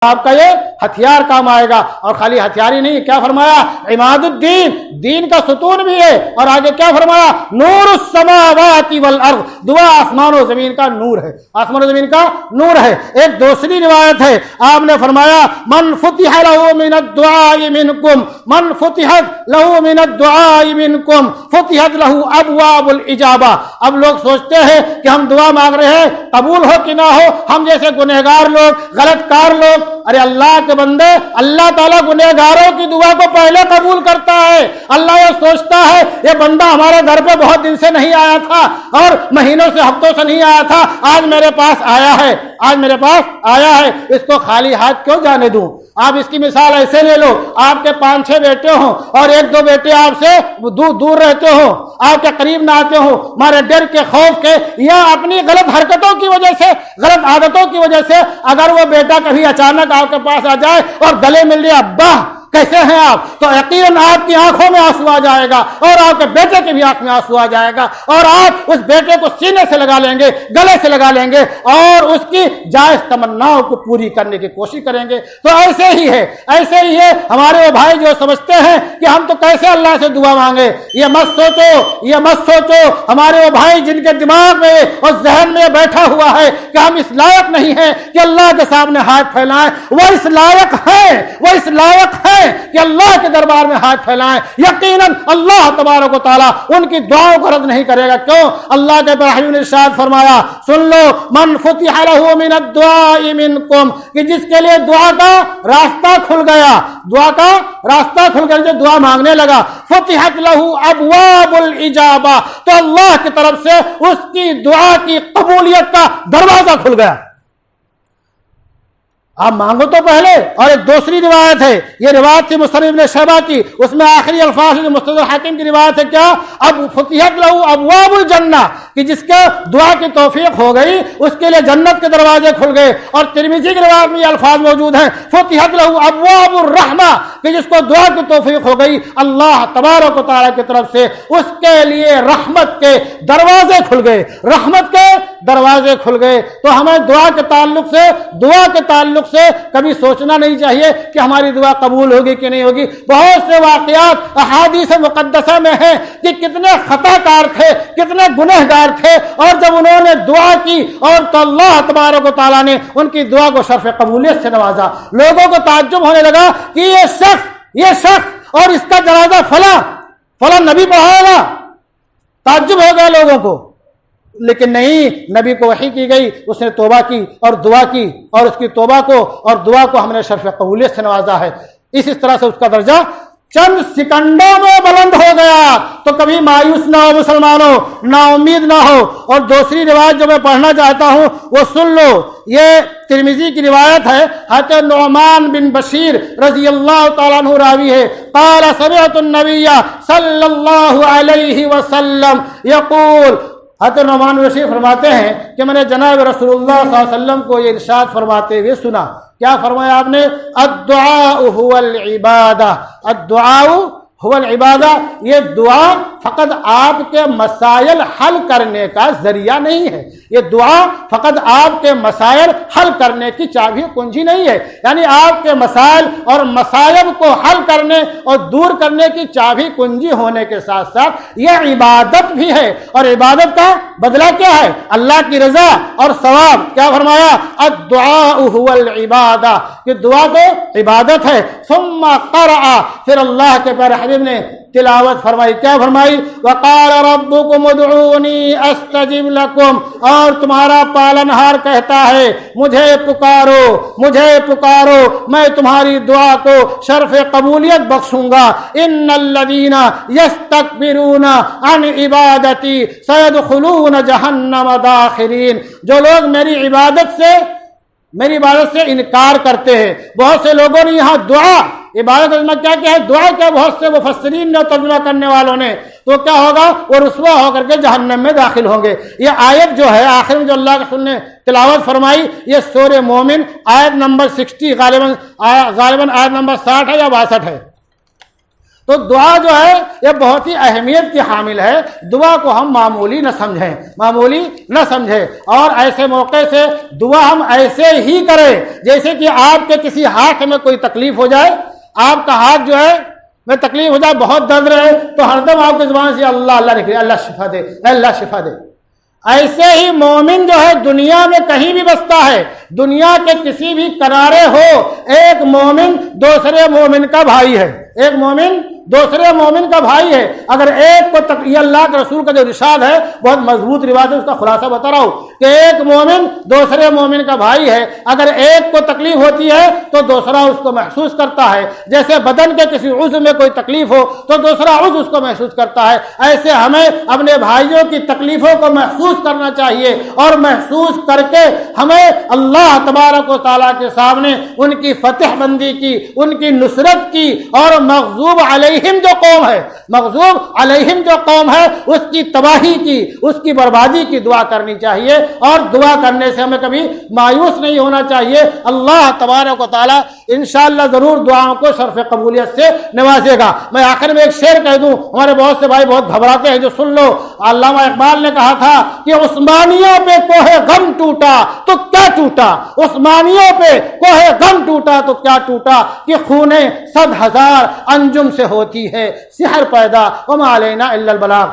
آپ کا یہ ہتھیار کام آئے گا. اور خالی ہتھیار ہی نہیں, کیا فرمایا, عماد الدین, دین کا ستون بھی ہے. اور آگے کیا فرمایا, نور السماوات والارض, دعا آسمان و زمین کا نور ہے, آسمان و زمین کا نور ہے. ایک دوسری روایت ہے, آپ نے فرمایا من فتح له من الدعاء منکم, من فتحت له من الدعاء منکم فتحت له ابواب الاجابہ. اب لوگ سوچتے ہیں کہ ہم دعا مانگ رہے ہیں, قبول ہو کہ نہ ہو, ہم جیسے گنہگار لوگ, غلط کار لوگ. ارے اللہ کے بندے, اللہ تعالیٰ گنہگاروں کی دعا کو پہلے قبول کرتا ہے. اللہ یہ سوچتا ہے یہ بندہ ہمارے گھر پہ بہت دن سے نہیں آیا تھا اور مہینوں سے, ہفتوں سے نہیں آیا تھا, آج میرے پاس آیا ہے, آج میرے پاس آیا ہے, اس کو خالی ہاتھ کیوں جانے دوں. آپ اس کی مثال ایسے لے لو, آپ کے 5-6 بیٹے ہوں اور 1-2 بیٹے آپ سے دور رہتے ہوں, آپ کے قریب نہ آتے ہوں, ہمارے ڈر کے, خوف کے, یا اپنی غلط حرکتوں کی وجہ سے, غلط عادتوں کی وجہ سے. اگر وہ بیٹا کبھی اچانک آپ کے پاس آ جائے اور گلے مل لیا, ابا کیسے ہیں آپ, تو یقیناً آپ کی آنکھوں میں آنسو آ جائے گا اور آپ کے بیٹے کی بھی آنکھ میں آنسو آ جائے گا, اور آپ اس بیٹے کو سینے سے لگا لیں گے, گلے سے لگا لیں گے اور اس کی جائز تمناؤں کو پوری کرنے کی کوشش کریں گے. تو ایسے ہی ہے, ایسے ہی ہے ہمارے وہ بھائی جو سمجھتے ہیں کہ ہم تو کیسے اللہ سے دعا مانگے. یہ مت سوچو, یہ مت سوچو, ہمارے وہ بھائی جن کے دماغ میں اور ذہن میں بیٹھا ہوا ہے کہ ہم اس لائق نہیں ہیں کہ اللہ کے سامنے ہاتھ پھیلائیں, وہ اس لائق ہیں, وہ اس لائق ہیں کہ اللہ کے دربار میں ہاتھ پھیلائیں. یقیناً اللہ تبارک و تعالیٰ ان کی دعاؤں کو رد نہیں کرے گا. کیوں؟ اللہ کے حبیب نے ارشاد فرمایا, سن لو, من فتح له من الدعاء منکم, کہ جس کے لیے دعا کا راستہ کھل گیا, دعا کا راستہ کھل گیا, جو دعا مانگنے لگا, فتحت له ابواب الاجابہ, تو اللہ کی طرف سے اس کی دعا کی قبولیت کا دروازہ کھل گیا. آپ مانگو تو پہلے. اور ایک دوسری روایت ہے, یہ روایت تھی مصنف ابن شیبہ کی, اس میں آخری الفاظ جو مستدرک حاکم کی روایت ہے, کیا, اب فتحت له ابواب الجنہ, کہ جس کے دعا کی توفیق ہو گئی اس کے لیے جنت کے دروازے کھل گئے. اور ترمذی کی روایت میں یہ الفاظ موجود ہیں, فتحت له ابواب الرحمہ, کہ جس کو دعا کی توفیق ہو گئی اللہ تبارک و تعالیٰ کی طرف سے اس کے لیے رحمت کے دروازے کھل گئے, رحمت کے دروازے کھل گئے. تو ہمیں دعا کے تعلق سے کبھی سوچنا نہیں چاہیے کہ ہماری دعا قبول ہوگی کہ نہیں ہوگی. بہت سے واقعات احادیث مقدسہ میں ہیں کہ کتنے خطا کار تھے, کتنے گنہگار تھے, اور جب انہوں نے دعا کی اور تو اللہ تبارک و تعالیٰ نے ان کی دعا کو شرف قبولیت سے نوازا. لوگوں کو تعجب ہونے لگا کہ یہ شخص اور اس کا جنازہ فلاں نبی پڑھائے گا, تعجب ہو گیا لوگوں کو. لیکن نہیں, نبی کو وحی کی گئی, اس نے توبہ کی اور دعا کی, اور اس کی توبہ کو اور دعا کو ہم نے شرف قبولیت سے نوازا ہے. اس طرح سے اس کا درجہ چند سیکنڈوں میں بلند ہو گیا. تو کبھی مایوس نہ ہو مسلمانوں, نا امید نہ ہو. اور دوسری روایت جو میں پڑھنا چاہتا ہوں وہ سن لو, یہ ترمذی کی روایت ہے, حضرت نعمان بن بشیر رضی اللہ تعالیٰ عنہ راوی ہے, قال سمعت النبی صلی اللہ علیہ وسلم یقول, حضرت نعمان بن بشیر فرماتے ہیں کہ میں نے جناب رسول اللہ صلی اللہ علیہ وسلم کو یہ ارشاد فرماتے ہوئے سنا. کیا فرمایا آپ نے؟ الدعاء هو العبادہ, الدعاء هو العبادہ, یہ دعا فقط آپ کے مسائل حل کرنے کا ذریعہ نہیں ہے. یہ دعا فقط آپ کے مسائل حل کرنے کی چابی کنجی نہیں ہے. یعنی آپ کے مسائل اور مصائب کو حل کرنے اور دور کرنے کی چابی کنجی ہونے کے ساتھ ساتھ یہ عبادت بھی ہے. اور عبادت کا بدلہ کیا ہے؟ اللہ کی رضا اور ثواب. کیا فرمایا؟ الدعاء هو العبادہ, کہ دعا تو عبادت ہے. ثم قرأ, پھر اللہ کے پیارے حبیب نے تلاوت فرمائی. کیا فرمائی؟ وقال ربکم ادعونی استجب لکم, اور تمہارا پالنہار کہتا ہے مجھے پکارو, مجھے پکارو, میں تمہاری دعا کو شرف قبولیت بخشوں گا. ان الذین یستکبرون عن عبادتی سیدخلون جہنم داخرین, جو لوگ میری عبادت سے انکار کرتے ہیں. بہت سے لوگوں نے یہاں دعا عبادت کیا ہے, دعا کیا, بہت سے مفسرین نے ترجمہ کرنے والوں نے, تو کیا ہوگا, وہ رسوا ہو کر کے جہنم میں داخل ہوں گے. یہ آیت جو ہے آخر میں جو اللہ کے رسول نے تلاوت فرمائی, یہ سورہ مومن آیت نمبر 60, غالباً آیت نمبر 60 ہے یا 62 ہے. تو دعا جو ہے یہ بہت ہی اہمیت کی حامل ہے. دعا کو ہم معمولی نہ سمجھیں اور ایسے موقع سے دعا ہم ایسے ہی کریں جیسے کہ آپ کے کسی ہاتھ میں کوئی تکلیف ہو جائے, آپ کا ہاتھ جو ہے میں تکلیف ہو جائے, بہت درد رہے, تو ہر دم آپ کی زبان سے اللہ اللہ نکلے, اللہ شفا دے, اللہ شفا دے. ایسے ہی مومن جو ہے دنیا میں کہیں بھی بستا ہے, دنیا کے کسی بھی کنارے ہو, ایک مومن دوسرے مومن کا بھائی ہے, ایک مومن دوسرے مومن کا بھائی ہے. اگر ایک کو یہ اللہ کے رسول کا جو ارشاد ہے بہت مضبوط روایت ہے, اس کا خلاصہ بتا رہا ہوں کہ ایک مومن دوسرے مومن کا بھائی ہے. اگر ایک کو تکلیف ہوتی ہے تو دوسرا اس کو محسوس کرتا ہے, جیسے بدن کے کسی عضو میں کوئی تکلیف ہو تو دوسرا عضو اس کو محسوس کرتا ہے. ایسے ہمیں اپنے بھائیوں کی تکلیفوں کو محسوس کرنا چاہیے اور محسوس کر کے ہمیں اللہ تبارک و تعالیٰ کے سامنے ان کی فتح بندی کی, ان کی نصرت کی, اور مغضوب علیہم جو قوم ہے اس کی تباہی کی, اس کی بربادی کی دعا کرنی چاہیے. اور دعا کرنے سے ہمیں کبھی مایوس نہیں ہونا چاہیے. اللہ تبارک و تعالیٰ انشاءاللہ ضرور دعاؤں کو شرف قبولیت سے نوازے گا. میں آخر میں ایک شعر کہہ دوں, ہمارے بہت سے بھائی بہت گھبراتے ہیں, جو سن لو. علامہ اقبال نے کہا تھا کہ عثمانیوں پہ کوہ غم ٹوٹا تو کیا ٹوٹا, عثمانیوں پہ کوہ غم ٹوٹا تو کیا ٹوٹا, کہ خونیں 100,000 انجم سے ہوتی ہے سحر پیدا, وما علینا الا البلاغ.